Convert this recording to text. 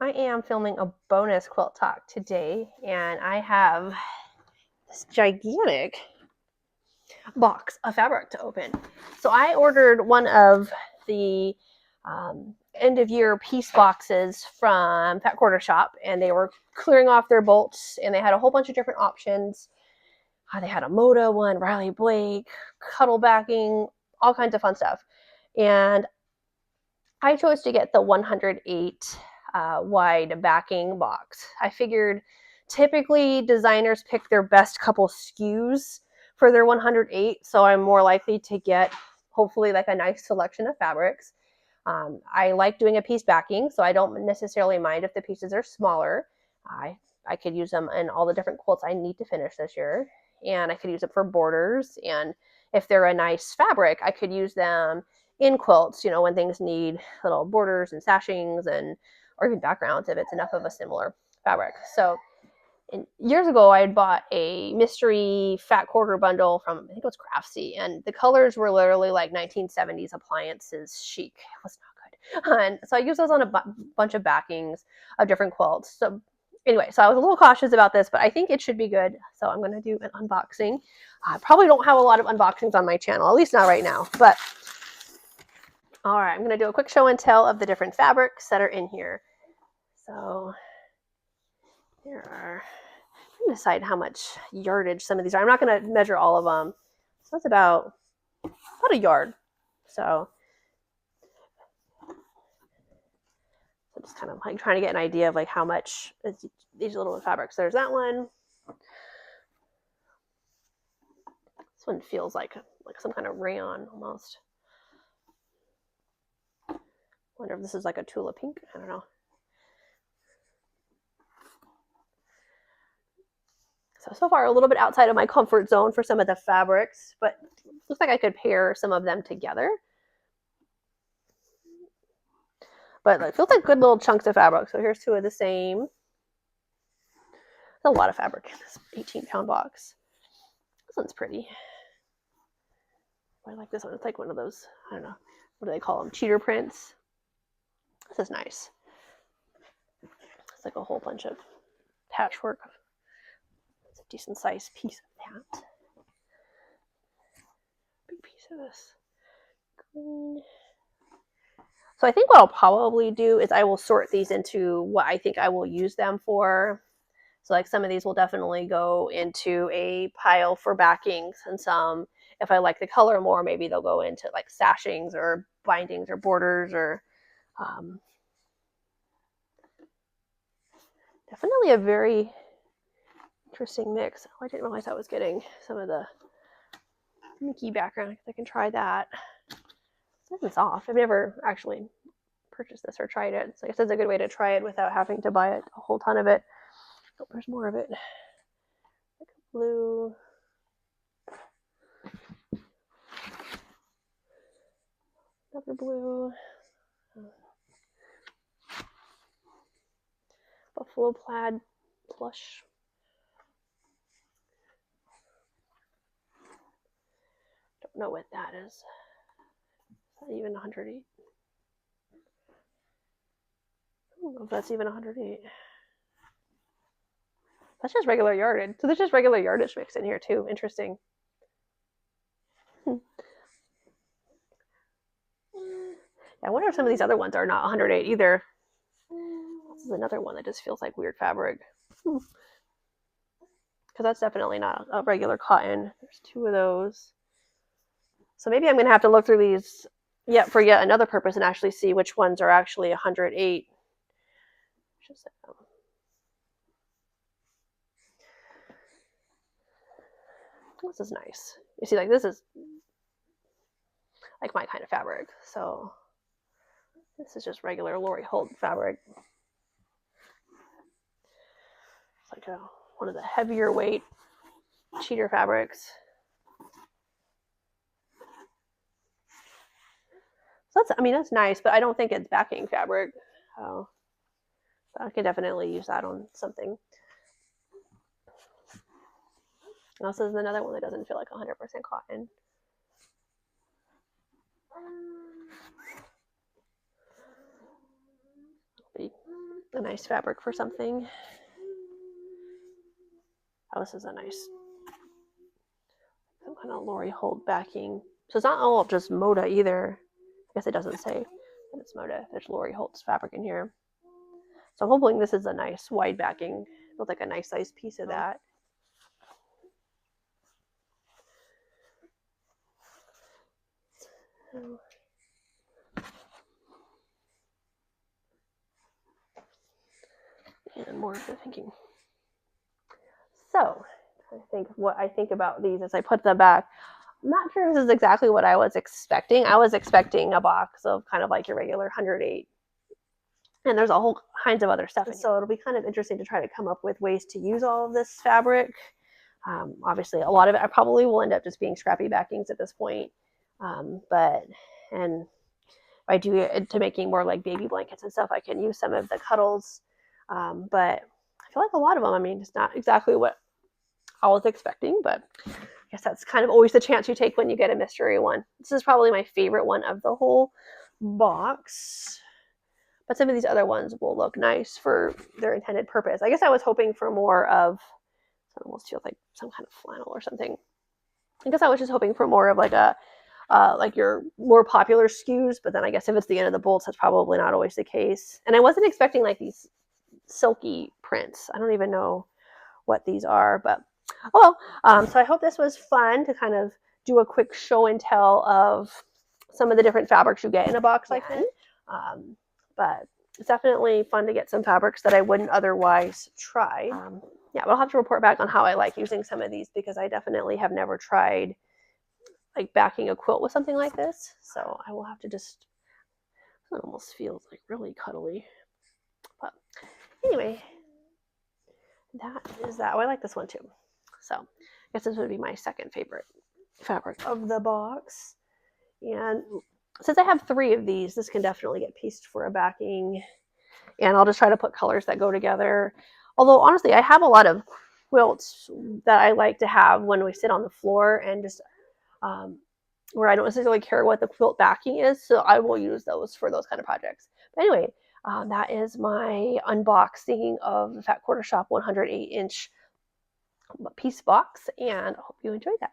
I am filming a bonus quilt talk today, and I have this gigantic box of fabric to open. So I ordered one of the end of year piece boxes from Pet Quarter Shop, and they were clearing off their bolts, and they had a whole bunch of different options. They had a Moda one, Riley Blake, cuddle backing, all kinds of fun stuff. And I chose to get the 108 wide backing box. I figured typically designers pick their best couple SKUs for their 108, so I'm more likely to get hopefully like a nice selection of fabrics. I like doing a piece backing, so I don't necessarily mind if the pieces are smaller. I could use them in all the different quilts I need to finish this year, and I could use it for borders, and if they're a nice fabric, I could use them in quilts, you know, when things need little borders and sashings and or even backgrounds if it's enough of a similar fabric. So years ago, I had bought a mystery fat quarter bundle from, I think it was Craftsy, and the colors were literally like 1970s appliances chic. It was not good. And so I used those on a bunch of backings of different quilts. So anyway, so I was a little cautious about this, but I think it should be good. So I'm going to do an unboxing. I probably don't have a lot of unboxings on my channel, at least not right now, but all right, I'm going to do a quick show and tell of the different fabrics that are in here. So there are, I'm going to decide how much yardage some of these are. I'm not going to measure all of them. So that's about a yard. So just kind of like trying to get an idea of like how much is these little fabrics. There's that one. This one feels like some kind of rayon almost. Wonder if this is like a Tula pink. I don't know. So far a little bit outside of my comfort zone for some of the fabrics, but looks like I could pair some of them together. But it feels like good little chunks of fabric. So here's two of the same. There's a lot of fabric in this 18-pound box. This one's pretty. I like this one. It's like one of those, I don't know, what do they call them? Cheater prints. This is nice. It's like a whole bunch of patchwork. It's a decent sized piece of that. Big piece of this green. So I think what I'll probably do is I will sort these into what I think I will use them for. So like some of these will definitely go into a pile for backings, and some, if I like the color more, maybe they'll go into like sashings or bindings or borders or definitely a very interesting mix. Oh, I didn't realize I was getting some of the Mickey background. I can try that. It's off. I've never actually purchased this or tried it. So I guess it's a good way to try it without having to buy a whole ton of it. Oh, there's more of it. Like a blue. Another blue. Buffalo plaid plush. Don't know what that is. Not even 108. I don't know if that's even 108. That's just regular yardage. So there's just regular yardage mix in here too. Interesting. Yeah, I wonder if some of these other ones are not 108 either. This is another one that just feels like weird fabric. Because that's definitely not a regular cotton. There's two of those. So maybe I'm going to have to look through these for yet another purpose and actually see which ones are actually 108. This is nice. You see, like this is like my kind of fabric. So this is just regular Lori Holt fabric. It's like one of the heavier weight cheater fabrics. So that's nice, but I don't think it's backing fabric. So I could definitely use that on something. This is another one that doesn't feel like 100% cotton. It'll be a nice fabric for something. Oh, this is a nice, some kind of Lori Holt backing. So it's not all just Moda either. I guess it doesn't say that it's Moda. There's Lori Holt's fabric in here. So I'm hoping this is a nice wide backing with like a nice size piece of that. And more of the thinking. So I think what I think about these as I put them back. I'm not sure if this is exactly what I was expecting. I was expecting a box of kind of like your regular 108. And there's a whole kinds of other stuff in here. So it'll be kind of interesting to try to come up with ways to use all of this fabric. Obviously, a lot of it I probably will end up just being scrappy backings at this point. And if I do get into making more like baby blankets and stuff, I can use some of the cuddles. But I feel like a lot of them, I mean, it's not exactly what I was expecting, but I guess that's kind of always the chance you take when you get a mystery one. This is probably my favorite one of the whole box. But some of these other ones will look nice for their intended purpose. I guess I was hoping for more of, it almost feels like some kind of flannel or something. I guess I was just hoping for more of like a, like your more popular SKUs, but then I guess if it's the end of the bolts, that's probably not always the case. And I wasn't expecting like these silky prints. I don't even know what these are, but oh well. So I hope this was fun to kind of do a quick show and tell of some of the different fabrics you get in a box like this. But it's definitely fun to get some fabrics that I wouldn't otherwise try. Yeah, but I'll have to report back on how I like using some of these because I definitely have never tried like backing a quilt with something like this. So I will have to just, it almost feels like really cuddly. But anyway, that is that. Oh, I like this one too. So I guess this would be my second favorite fabric of the box. And since I have 3 of these, this can definitely get pieced for a backing. And I'll just try to put colors that go together. Although, honestly, I have a lot of quilts that I like to have when we sit on the floor and just where I don't necessarily care what the quilt backing is. So I will use those for those kind of projects. But anyway, that is my unboxing of the Fat Quarter Shop 108-inch piece box. And I hope you enjoyed that.